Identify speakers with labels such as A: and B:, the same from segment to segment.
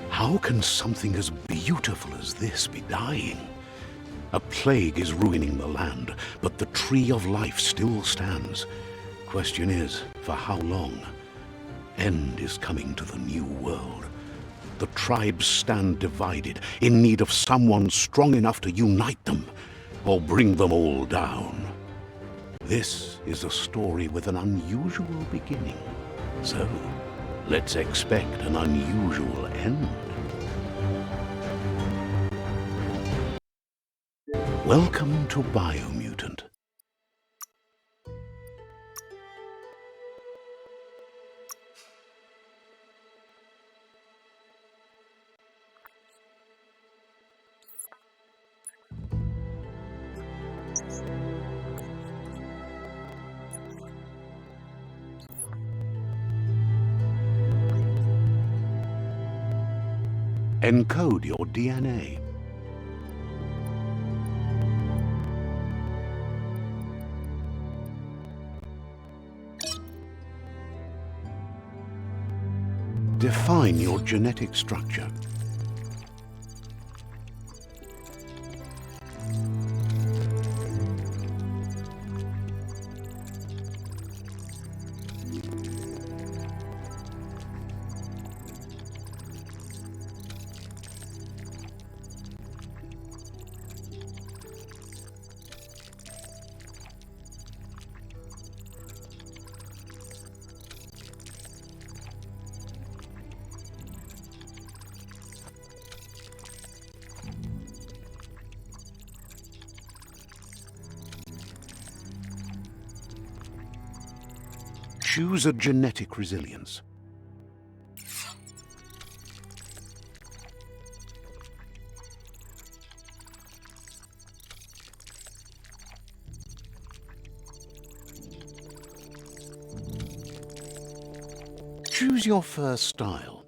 A: How can something as beautiful as this be dying? A plague is ruining the land, but the tree of life still stands. Question is, for how long? End is coming to the new world. The tribes stand divided, in need of someone strong enough to unite them, or bring them all down. This is a story with an unusual beginning. So, let's expect an unusual end. Welcome to Biomutant. Encode your DNA. Define your genetic structure. Choose a genetic resilience. Choose your first style.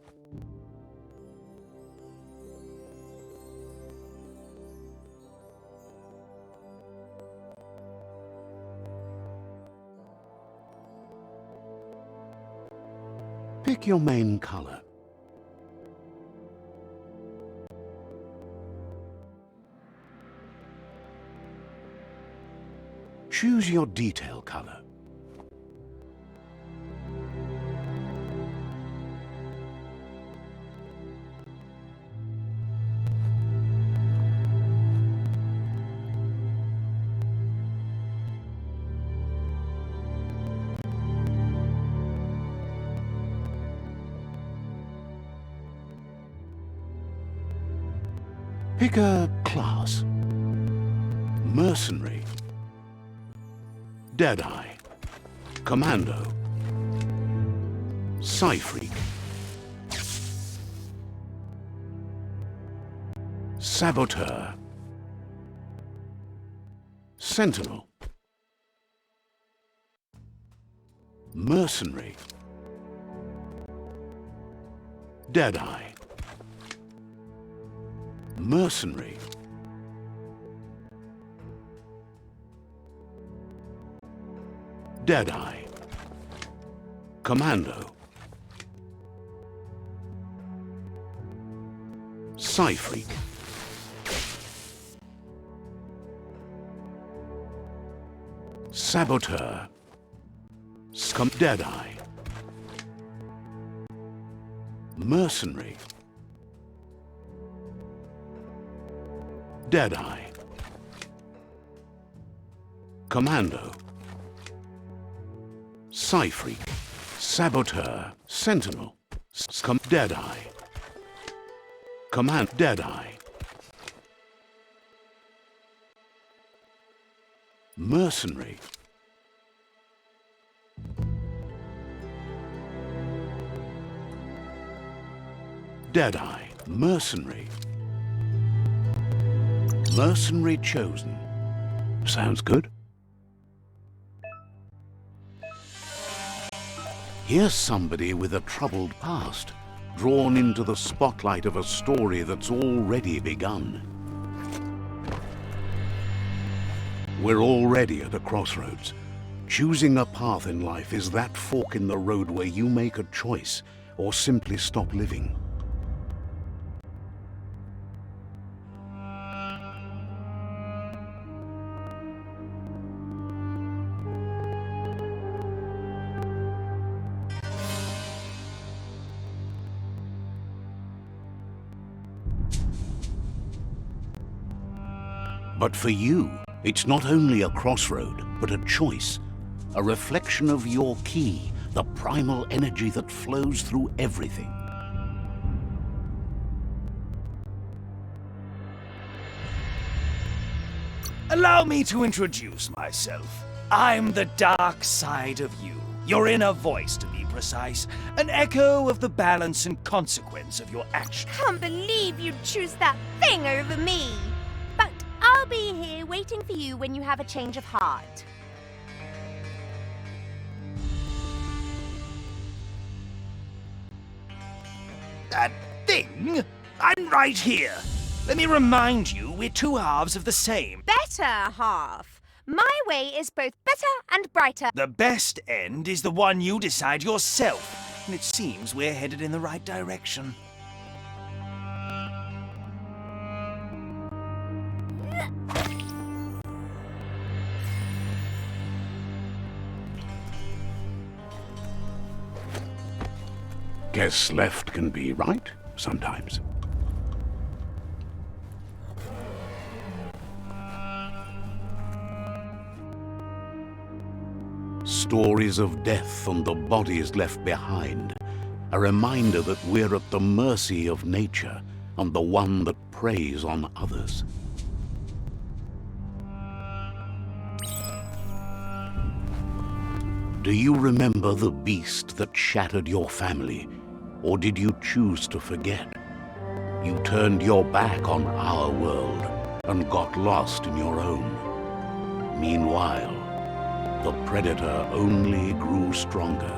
A: Pick your main color. Choose your detail color. Pick a class. Mercenary, Deadeye, Commando, Psy-Freak, Saboteur, Sentinel, Mercenary, Deadeye, Mercenary, Deadeye, Commando, Psy-Freak, Saboteur, Deadeye, Mercenary, Deadeye, Commando, Psy-Freak, Saboteur, Sentinel, Deadeye, Command Deadeye. Mercenary. Deadeye. Mercenary. Mercenary chosen. Sounds good. Here's somebody with a troubled past, drawn into the spotlight of a story that's already begun. We're already at a crossroads. Choosing a path in life is that fork in the road where you make a choice or simply stop living. But for you, it's not only a crossroad, but a choice, a reflection of your key, the primal energy that flows through everything.
B: Allow me to introduce myself. I'm the dark side of you, your inner voice to be precise, an echo of the balance and consequence of your actions.
C: Can't believe you'd choose that thing over me. But I'll be here waiting for you when you have a change of heart.
B: That thing? I'm right here. Let me remind you, we're two halves of the same.
C: Better half. My way is both better and brighter.
B: The best end is the one you decide yourself, and it seems we're headed in the right direction.
A: Guess left can be right sometimes. Stories of death and the bodies left behind. A reminder that we're at the mercy of nature and the one that preys on others. Do you remember the beast that shattered your family? Or did you choose to forget? You turned your back on our world and got lost in your own. Meanwhile, the predator only grew stronger.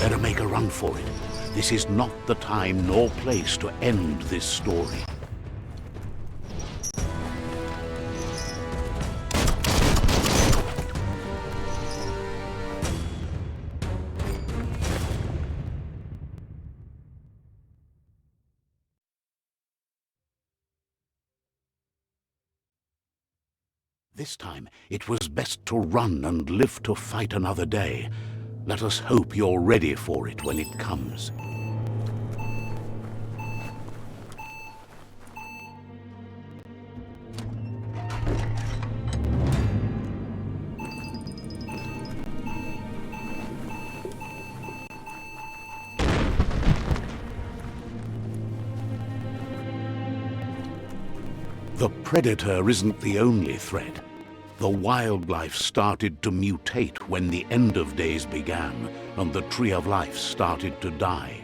A: Better make a run for it. This is not the time nor place to end this story. This time, it was best to run and live to fight another day. Let us hope you're ready for it when it comes. The predator isn't the only threat. The wildlife started to mutate when the end of days began, and the Tree of Life started to die.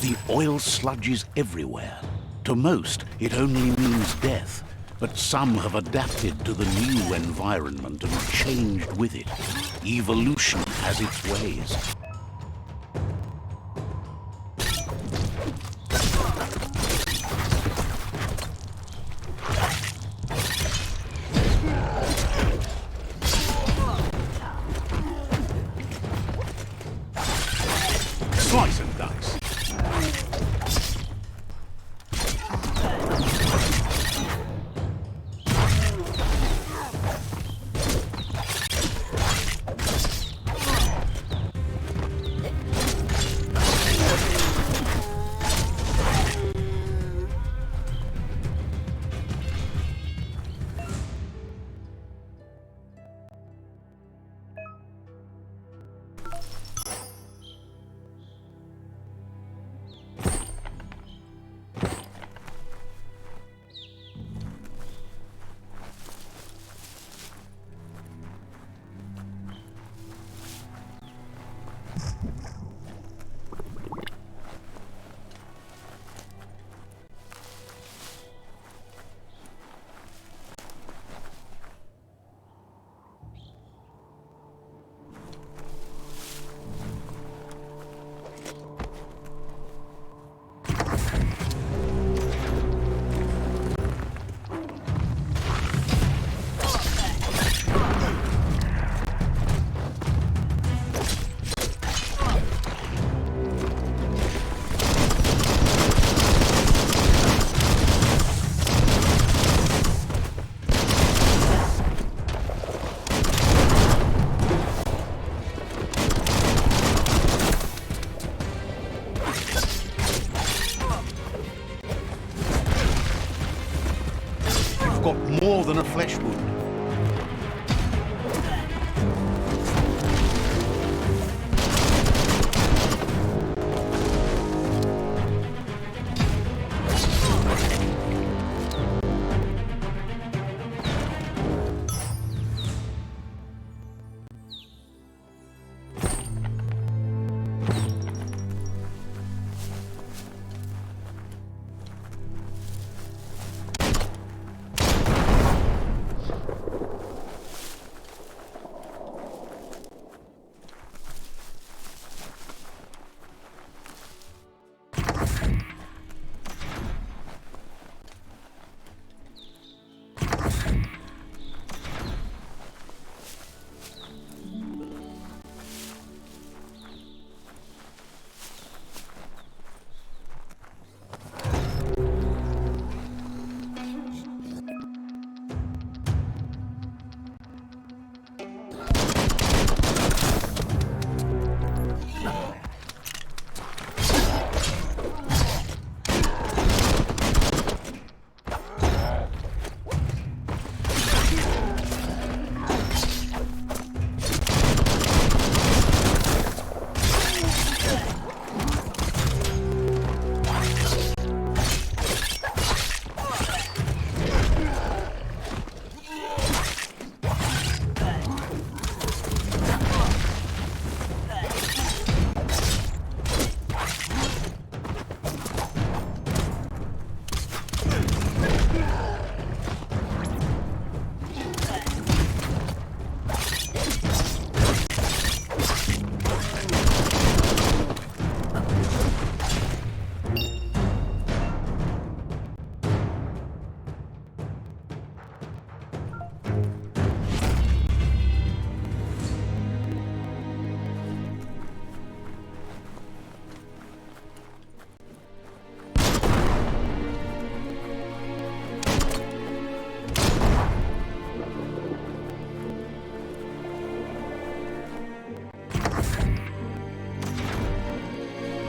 A: The oil sludges everywhere. To most, it only means death, but some have adapted to the new environment and changed with it. Evolution has its ways. Slice and dice. than a flesh wound.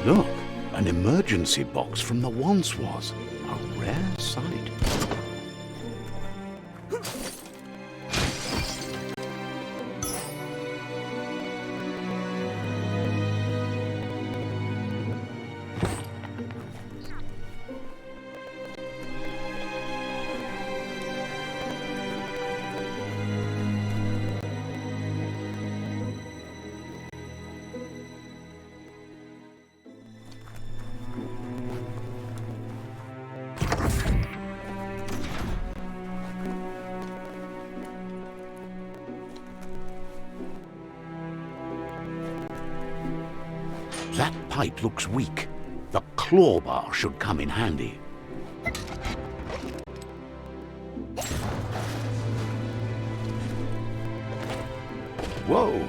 A: Look, an emergency box from the once was. A rare sight. That pipe looks weak. The claw bar should come in handy. Whoa!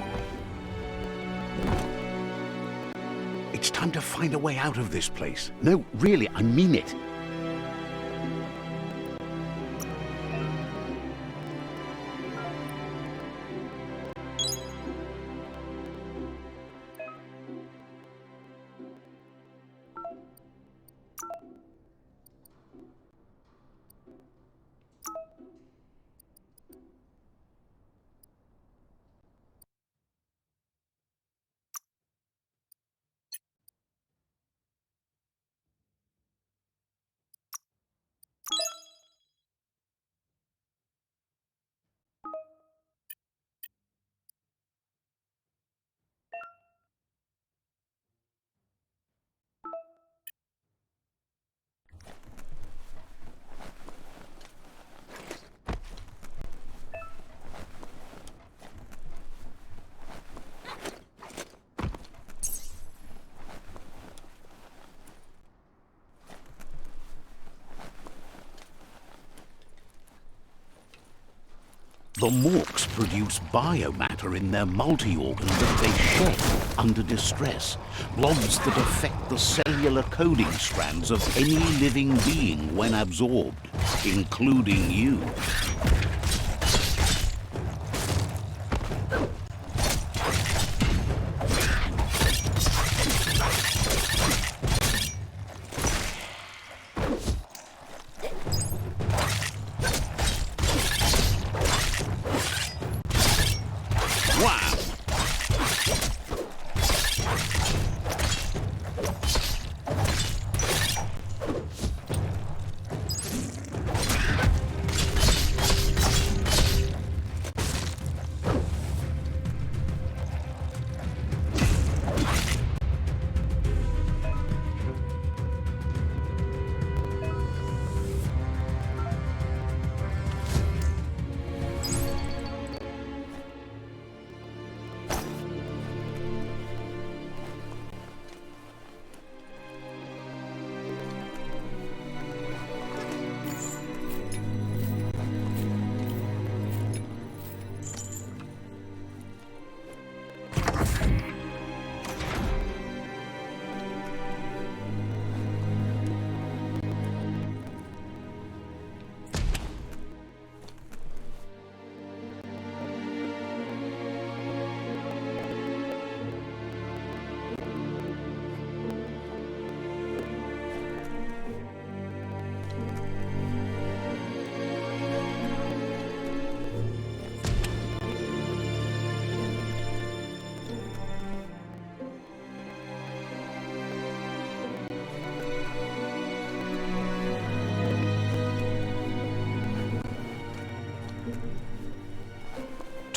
A: It's time to find a way out of this place. No, really, I mean it. The Morks produce biomatter in their multi-organ that they shed under distress, blobs that affect the cellular coding strands of any living being when absorbed, including you.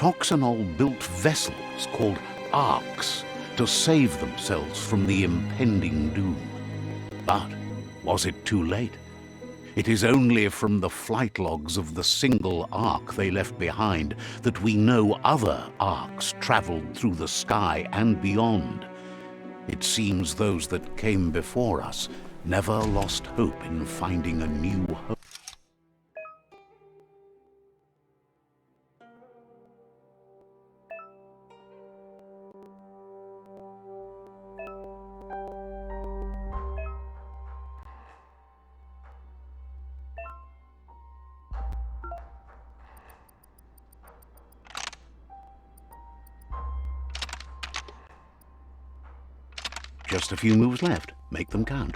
A: Toxanol built vessels called arks to save themselves from the impending doom. But was it too late? It is only from the flight logs of the single ark they left behind that we know other arks traveled through the sky and beyond. It seems those that came before us never lost hope in finding a new home. Just a few moves left. Make them count.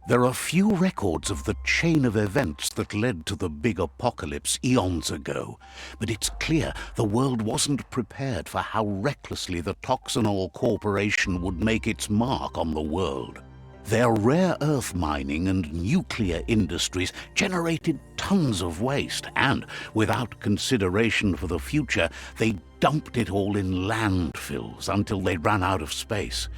A: There are few records of the chain of events that led to the big apocalypse eons ago, but it's clear the world wasn't prepared for how recklessly the Toxanol Corporation would make its mark on the world. Their rare earth mining and nuclear industries generated tons of waste, and without consideration for the future, they dumped it all in landfills until they ran out of space.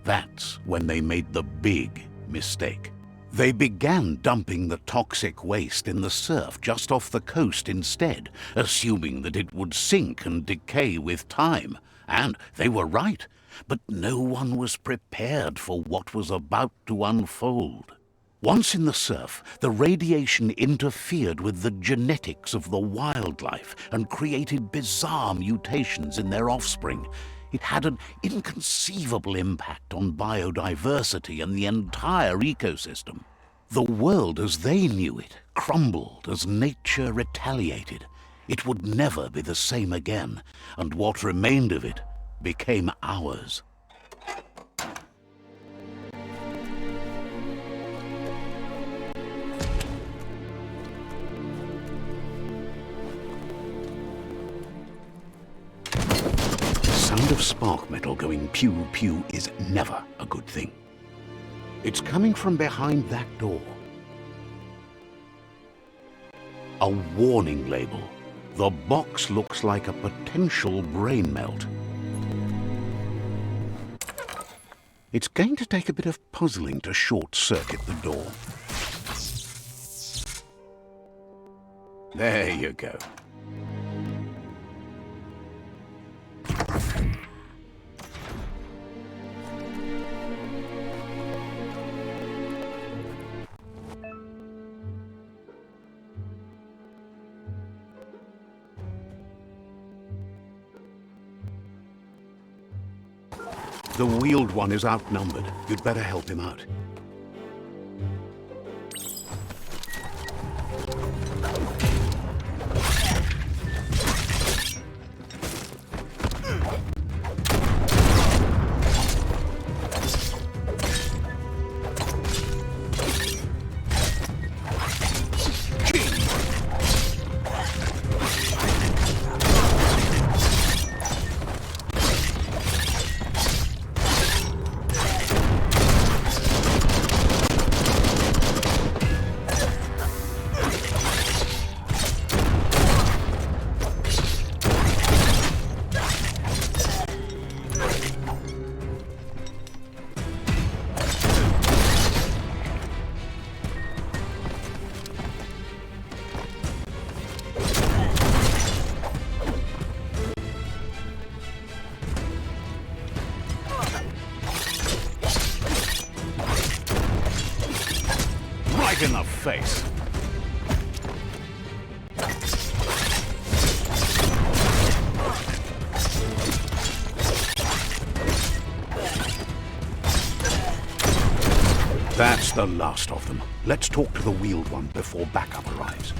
A: That's when they made the big mistake. They began dumping the toxic waste in the surf just off the coast instead, assuming that it would sink and decay with time. And they were right, but no one was prepared for what was about to unfold. Once in the surf, the radiation interfered with the genetics of the wildlife and created bizarre mutations in their offspring. It had an inconceivable impact on biodiversity and the entire ecosystem. The world as they knew it crumbled as nature retaliated. It would never be the same again, and what remained of it became ours. Sound of spark metal going pew-pew is never a good thing. It's coming from behind that door. A warning label. The box looks like a potential brain melt. It's going to take a bit of puzzling to short-circuit the door. There you go. The wheeled one is outnumbered. You'd better help him out. In the face. That's the last of them. Let's talk to the wheeled one before backup arrives.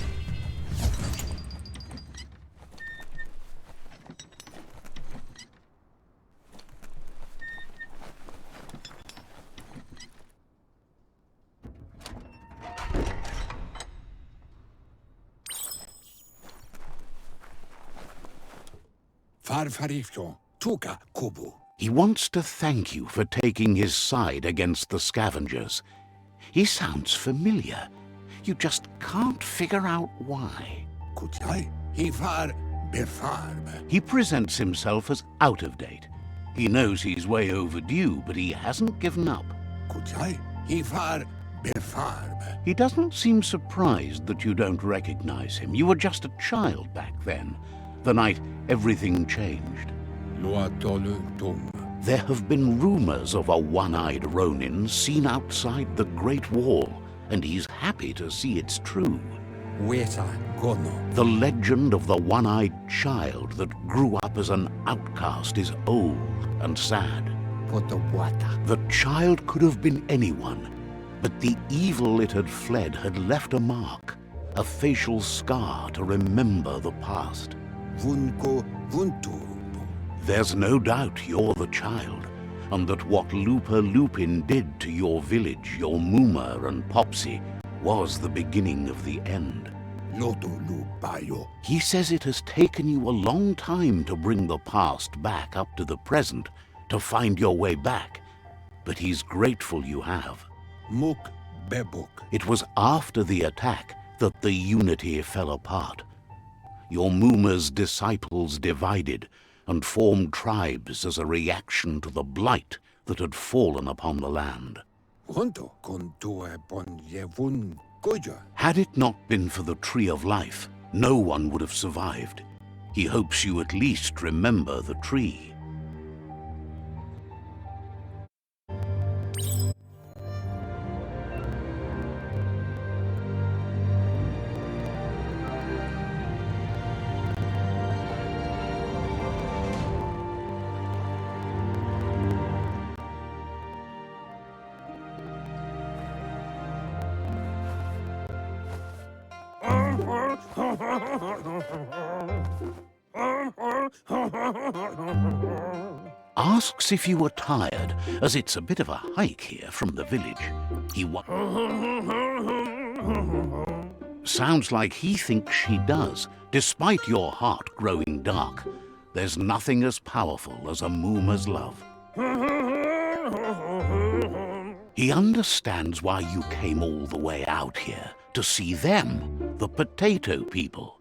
D: Farfarifto, Tuka Kubu.
A: He wants to thank you for taking his side against the scavengers. He sounds familiar. You just can't figure out why.
D: Kutai, Hifar Befarb.
A: He presents himself as out of date. He knows he's way overdue, but he hasn't given up.
D: Kutai, Hifar Befarb.
A: He doesn't seem surprised that you don't recognize him. You were just a child back then, the night everything changed.
D: Luatolu Tum.
A: There have been rumors of a one-eyed Ronin seen outside the Great Wall, and he's happy to see it's true.
D: Weta Gono.
A: The legend of the one-eyed child that grew up as an outcast is old and sad.
D: Potawata.
A: The child could have been anyone, but the evil it had fled had left a mark, a facial scar to remember the past.
D: Vunko Vuntu.
A: There's no doubt you're the child, and that what Lupa Lupin did to your village, your Muma and Popsy, was the beginning of the end.
D: Loto Lupayo.
A: He says it has taken you a long time to bring the past back up to the present, to find your way back, but he's grateful you have.
D: Muk Bebuk.
A: It was after the attack that the unity fell apart. Your Muma's disciples divided and formed tribes as a reaction to the blight that had fallen upon the land.
D: Hunto Kontue Pon Yevun Goja.
A: Had it not been for the Tree of Life, no one would have survived. He hopes you at least remember the tree. Asks if you were tired, as it's a bit of a hike here from the village. Sounds like he thinks she does, despite your heart growing dark. There's nothing as powerful as a Muma's love. He understands why you came all the way out here, to see them, the potato people.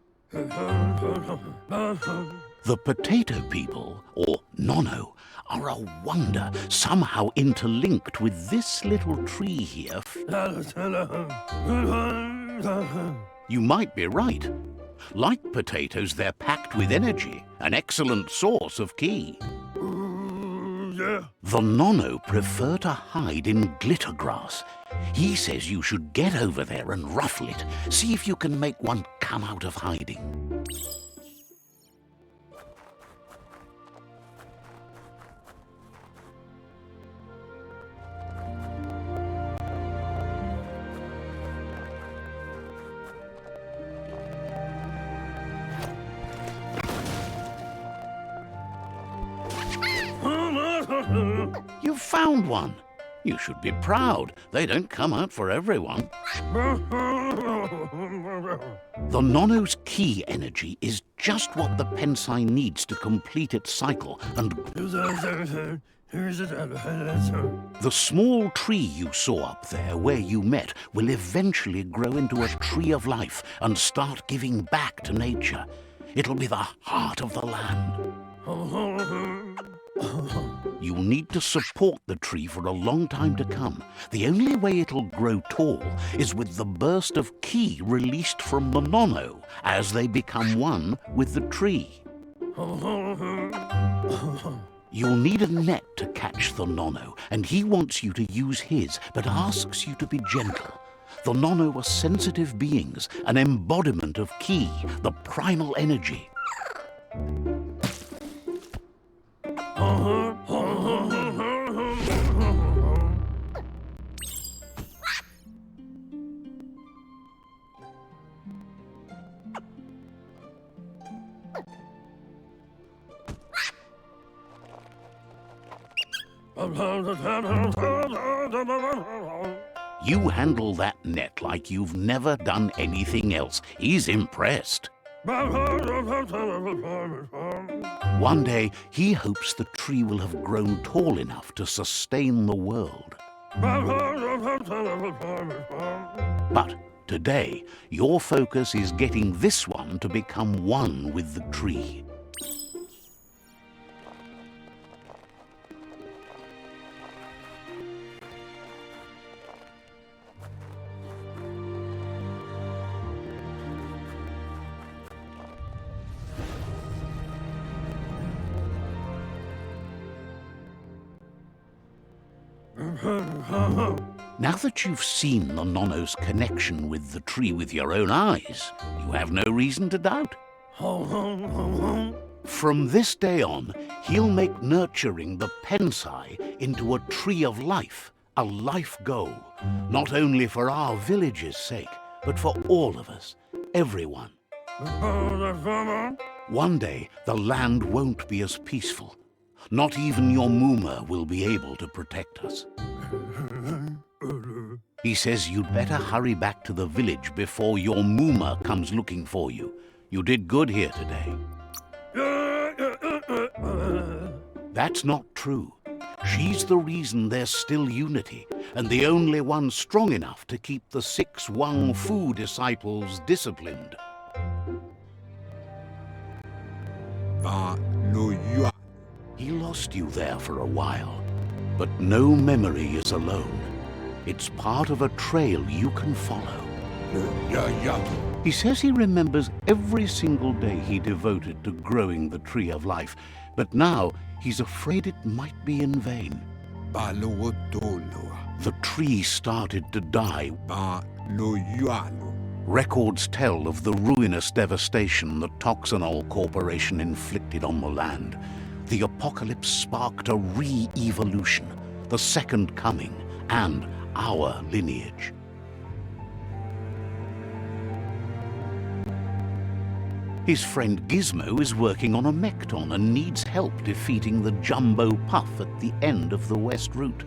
A: The potato people, or Nono, are a wonder, somehow interlinked with this little tree here. You might be right. Like potatoes, they're packed with energy, an excellent source of ki. The Nono prefer to hide in glitter grass. He says you should get over there and ruffle it. See if you can make one come out of hiding. You found one. You should be proud. They don't come out for everyone. The Nono's ki energy is just what the Pensai needs to complete its cycle, and the small tree you saw up there where you met will eventually grow into a tree of life and start giving back to nature. It'll be the heart of the land. You'll need to support the tree for a long time to come. The only way it'll grow tall is with the burst of ki released from the Nono as they become one with the tree. You'll need a net to catch the Nono, and he wants you to use his, but asks you to be gentle. The Nono are sensitive beings, an embodiment of ki, the primal energy. You handle that net like you've never done anything else. He's impressed. One day, he hopes the tree will have grown tall enough to sustain the world. But today, your focus is getting this one to become one with the tree. Now that you've seen the Nonno's connection with the tree with your own eyes, you have no reason to doubt. From this day on, he'll make nurturing the Pensai into a tree of life, a life goal, not only for our village's sake, but for all of us, everyone. One day, the land won't be as peaceful. Not even your Muma will be able to protect us. He says you'd better hurry back to the village before your Muma comes looking for you. You did good here today. That's not true. She's the reason there's still unity, and the only one strong enough to keep the 6 Wang Fu disciples disciplined. He lost you there for a while, but no memory is alone. It's part of a trail you can follow. He says he remembers every single day he devoted to growing the Tree of Life, but now he's afraid it might be in vain. The tree started to die. Records tell of the ruinous devastation the Toxanol Corporation inflicted on the land. The apocalypse sparked a re-evolution, the second coming, and our lineage. His friend Gizmo is working on a Mekton and needs help defeating the Jumbo Puff at the end of the West Route.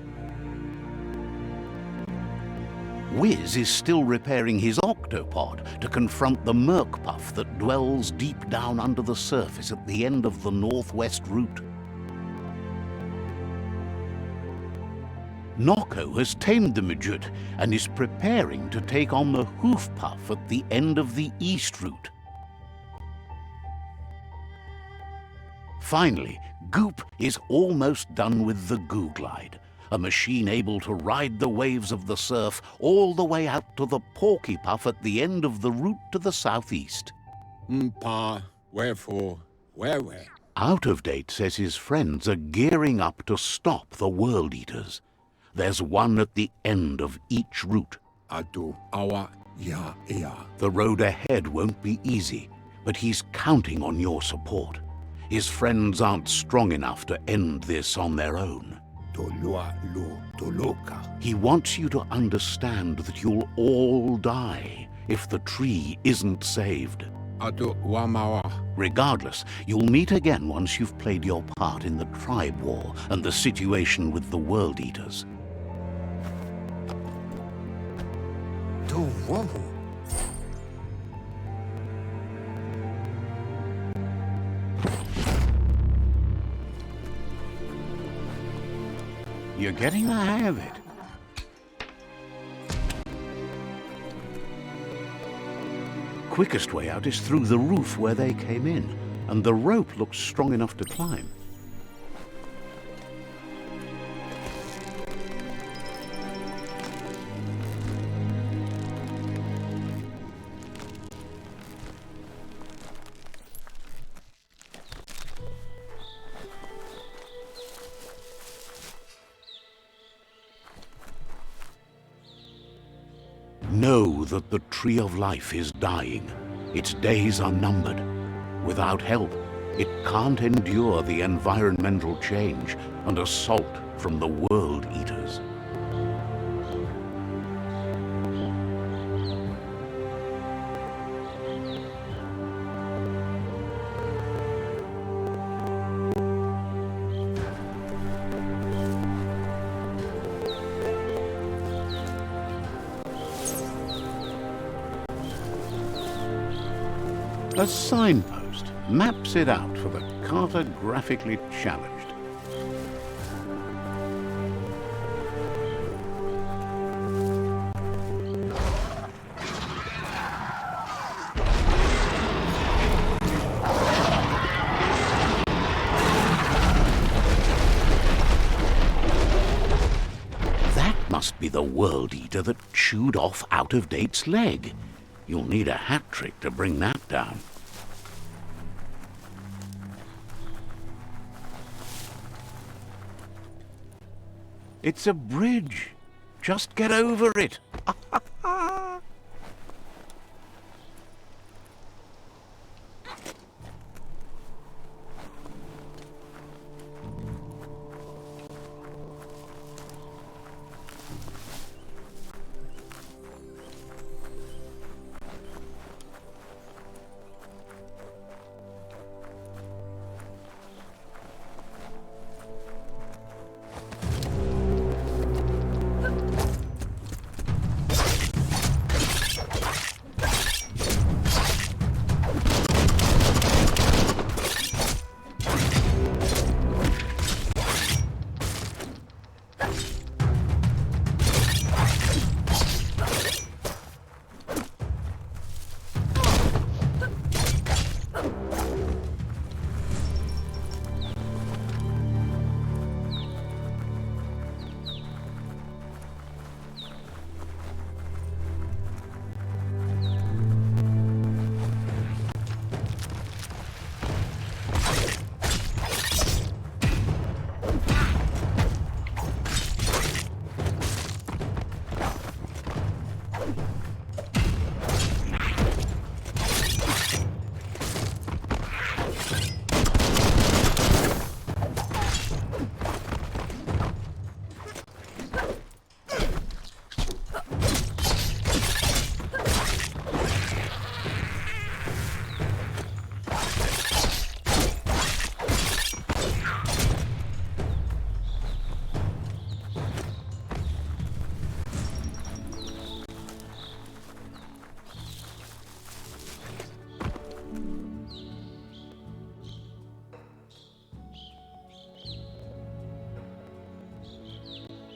A: Wiz is still repairing his octopod to confront the Merc Puff that dwells deep down under the surface at the end of the Northwest Route. Nocco has tamed the Midget and is preparing to take on the Hoof Puff at the end of the East Route. Finally, Goop is almost done with the Goo Glide, a machine able to ride the waves of the surf all the way out to the Porky Puff at the end of the route to the southeast.
D: Wherefore, where?
A: Out of Date says his friends are gearing up to stop the World Eaters. There's one at the end of each route.
D: The
A: road ahead won't be easy, but he's counting on your support. His friends aren't strong enough to end this on their own. He wants you to understand that you'll all die if the tree isn't saved. Regardless, you'll meet again once you've played your part in the tribe war and the situation with the World Eaters. You're getting the hang of it. Quickest way out is through the roof where they came in, and the rope looks strong enough to climb. Know that the Tree of Life is dying. Its days are numbered. Without help, it can't endure the environmental change and assault from the World Eaters. A signpost. maps it out for the cartographically challenged. That must be the World Eater that chewed off Out-of-Date's leg. You'll need a hat trick to bring that down. It's a bridge. Just get over it.